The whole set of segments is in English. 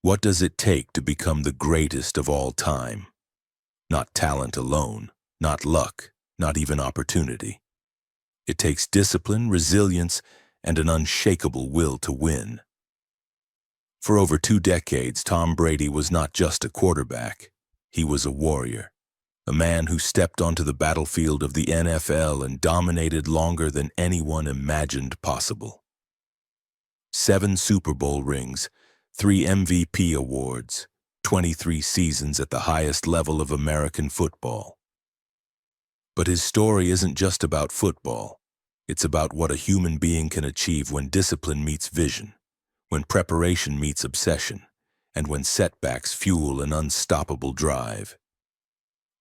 What does it take to become the greatest of all time? Not talent alone, not luck, not even opportunity. It takes discipline, resilience, and an unshakable will to win. For over 2 decades, Tom Brady was not just a quarterback. He was a warrior, a man who stepped onto the battlefield of the NFL and dominated longer than anyone imagined possible. 7 Super Bowl rings, 3 MVP awards, 23 seasons at the highest level of American football. But his story isn't just about football. It's about what a human being can achieve when discipline meets vision, when preparation meets obsession, and when setbacks fuel an unstoppable drive.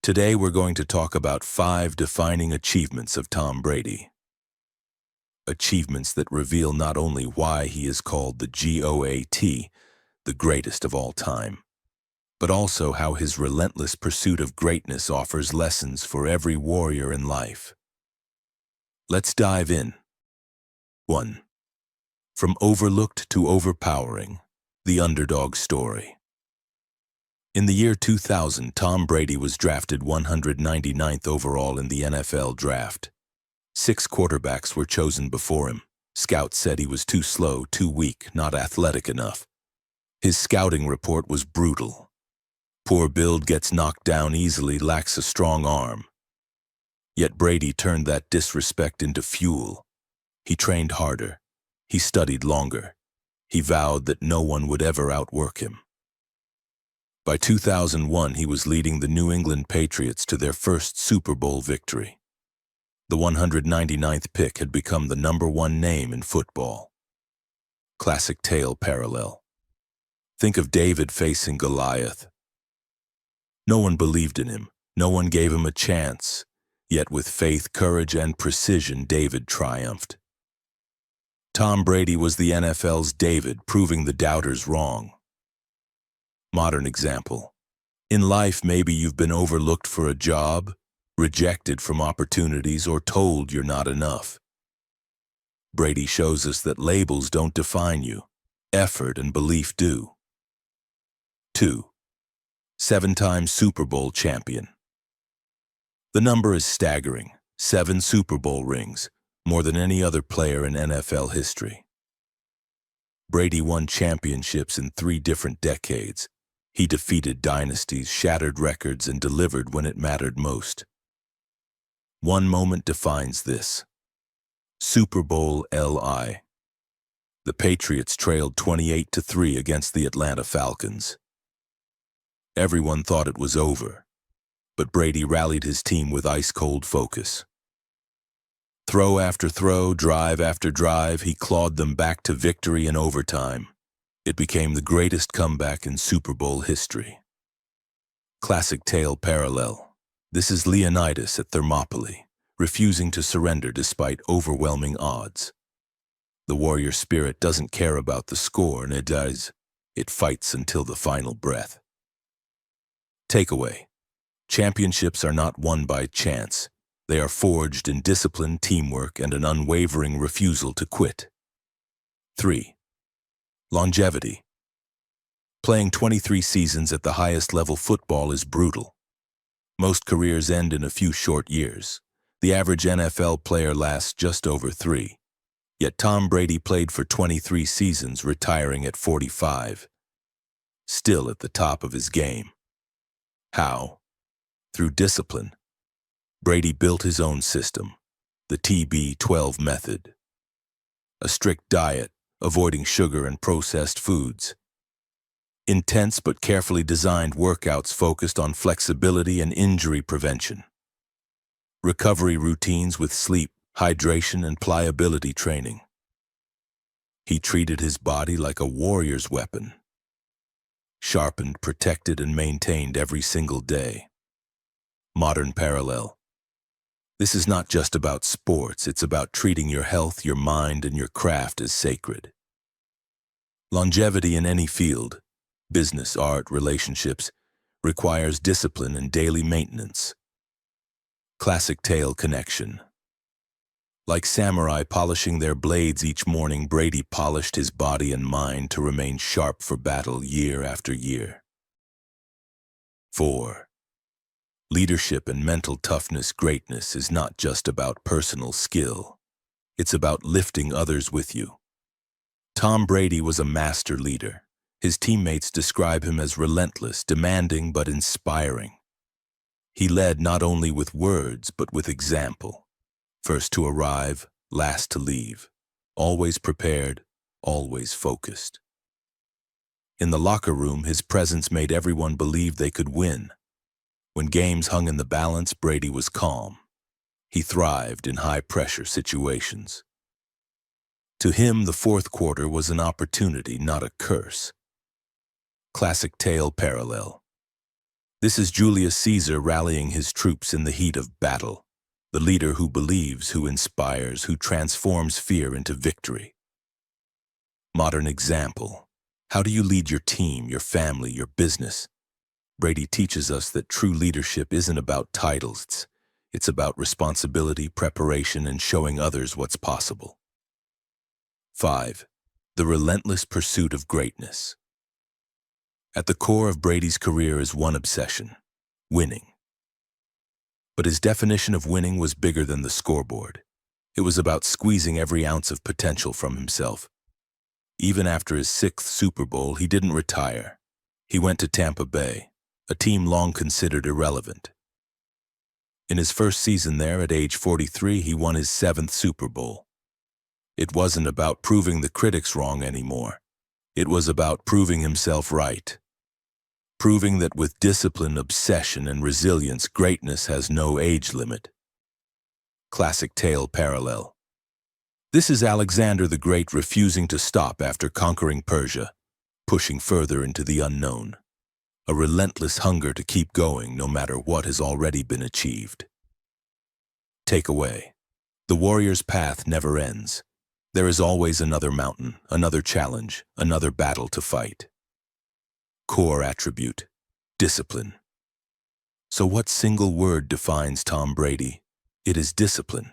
Today we're going to talk about 5 defining achievements of Tom Brady. Achievements that reveal not only why he is called the GOAT, the greatest of all time, but also how his relentless pursuit of greatness offers lessons for every warrior in life. Let's dive in. 1. From overlooked to overpowering, the underdog story. In the year 2000, Tom Brady was drafted 199th overall in the NFL draft. 6 quarterbacks were chosen before him. Scouts said he was too slow, too weak, not athletic enough. His scouting report was brutal. Poor build, gets knocked down easily, lacks a strong arm. Yet Brady turned that disrespect into fuel. He trained harder. He studied longer. He vowed that no one would ever outwork him. By 2001, he was leading the New England Patriots to their first Super Bowl victory. The 199th pick had become the #1 name in football. Classic tale parallel. Think of David facing Goliath. No one believed in him. No one gave him a chance. Yet with faith, courage, and precision, David triumphed. Tom Brady was the NFL's David, proving the doubters wrong. Modern example. In life, maybe you've been overlooked for a job, rejected from opportunities, or told you're not enough. Brady shows us that labels don't define you. Effort and belief do. 2. 7-time Super Bowl champion. The number is staggering. 7 Super Bowl rings, more than any other player in NFL history. Brady won championships in 3 different decades. He defeated dynasties, shattered records, and delivered when it mattered most. One moment defines this. Super Bowl LI. The Patriots trailed 28-3 against the Atlanta Falcons. Everyone thought it was over, but Brady rallied his team with ice-cold focus. Throw after throw, drive after drive, he clawed them back to victory in overtime. It became the greatest comeback in Super Bowl history. Classic tale parallel. This is Leonidas at Thermopylae, refusing to surrender despite overwhelming odds. The warrior spirit doesn't care about the score, and it fights until the final breath. Takeaway. Championships are not won by chance. They are forged in discipline, teamwork, and an unwavering refusal to quit. 3. Longevity. Playing 23 seasons at the highest level football is brutal. Most careers end in a few short years. The average NFL player lasts just over 3. Yet Tom Brady played for 23 seasons, retiring at 45. Still at the top of his game. How? Through discipline. Brady built his own system, the TB12 method. A strict diet, avoiding sugar and processed foods. Intense but carefully designed workouts focused on flexibility and injury prevention. Recovery routines with sleep, hydration, and pliability training. He treated his body like a warrior's weapon. Sharpened, protected, and maintained every single day. Modern parallel. This is not just about sports, it's about treating your health, your mind, and your craft as sacred. Longevity in any field, business, art, relationships, requires discipline and daily maintenance. Classic tale connection. Like samurai polishing their blades each morning, Brady polished his body and mind to remain sharp for battle year after year. 4. Leadership and mental toughness. Greatness is not just about personal skill. It's about lifting others with you. Tom Brady was a master leader. His teammates describe him as relentless, demanding but inspiring. He led not only with words but with example. First to arrive, last to leave. Always prepared, always focused. In the locker room, his presence made everyone believe they could win. When games hung in the balance, Brady was calm. He thrived in high-pressure situations. To him, the fourth quarter was an opportunity, not a curse. Classic tale parallel. This is Julius Caesar rallying his troops in the heat of battle. The leader who believes, who inspires, who transforms fear into victory. Modern example. How do you lead your team, your family, your business? Brady teaches us that true leadership isn't about titles. It's about responsibility, preparation, and showing others what's possible. 5. The relentless pursuit of greatness. At the core of Brady's career is one obsession: winning. But his definition of winning was bigger than the scoreboard. It was about squeezing every ounce of potential from himself. Even after his 6th Super Bowl, he didn't retire. He went to Tampa Bay, a team long considered irrelevant. In his first season there, at age 43, he won his 7th Super Bowl. It wasn't about proving the critics wrong anymore. It was about proving himself right. Proving that with discipline, obsession, and resilience, greatness has no age limit. Classic tale parallel. This is Alexander the Great refusing to stop after conquering Persia, pushing further into the unknown. A relentless hunger to keep going no matter what has already been achieved. Takeaway. The warrior's path never ends. There is always another mountain, another challenge, another battle to fight. Core attribute: discipline. So what single word defines Tom Brady? It is discipline.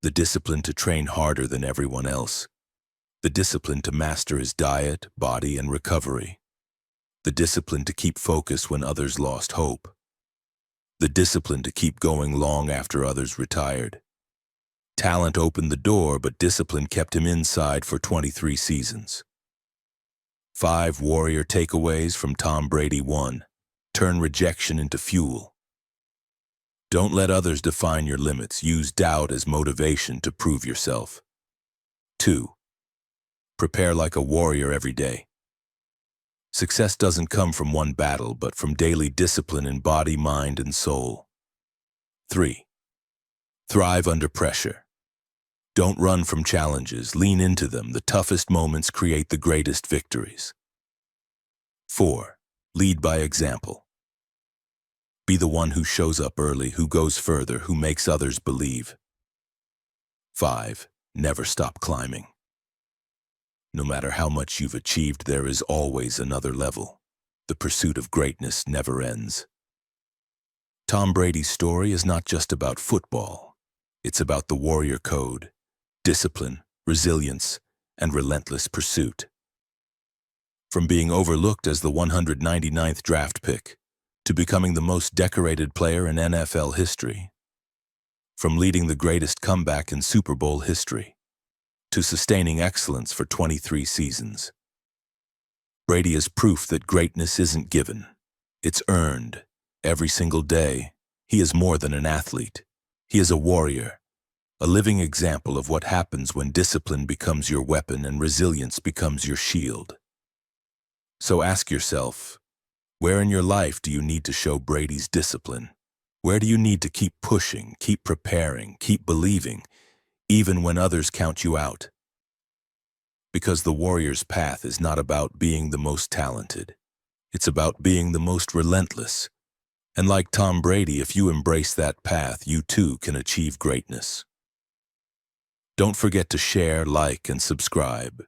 The discipline to train harder than everyone else. The discipline to master his diet, body, and recovery. The discipline to keep focus when others lost hope. The discipline to keep going long after others retired. Talent opened the door, but discipline kept him inside for 23 seasons. 5 warrior takeaways from Tom Brady. 1. Turn rejection into fuel. Don't let others define your limits. Use doubt as motivation to prove yourself. 2. Prepare like a warrior every day. Success doesn't come from one battle, but from daily discipline in body, mind, and soul. 3. Thrive under pressure. Don't run from challenges, lean into them. The toughest moments create the greatest victories. 4. Lead by example. Be the one who shows up early, who goes further, who makes others believe. 5. Never stop climbing. No matter how much you've achieved, there is always another level. The pursuit of greatness never ends. Tom Brady's story is not just about football. It's about the warrior code: discipline, resilience, and relentless pursuit. From being overlooked as the 199th draft pick to becoming the most decorated player in NFL history. From leading the greatest comeback in Super Bowl history to sustaining excellence for 23 seasons. Brady is proof that greatness isn't given. It's earned. Every single day, he is more than an athlete. He is a warrior, a living example of what happens when discipline becomes your weapon and resilience becomes your shield. So ask yourself, where in your life do you need to show Brady's discipline? Where do you need to keep pushing, keep preparing, keep believing, even when others count you out? Because the warrior's path is not about being the most talented. It's about being the most relentless. And like Tom Brady, if you embrace that path, you too can achieve greatness. Don't forget to share, like, and subscribe.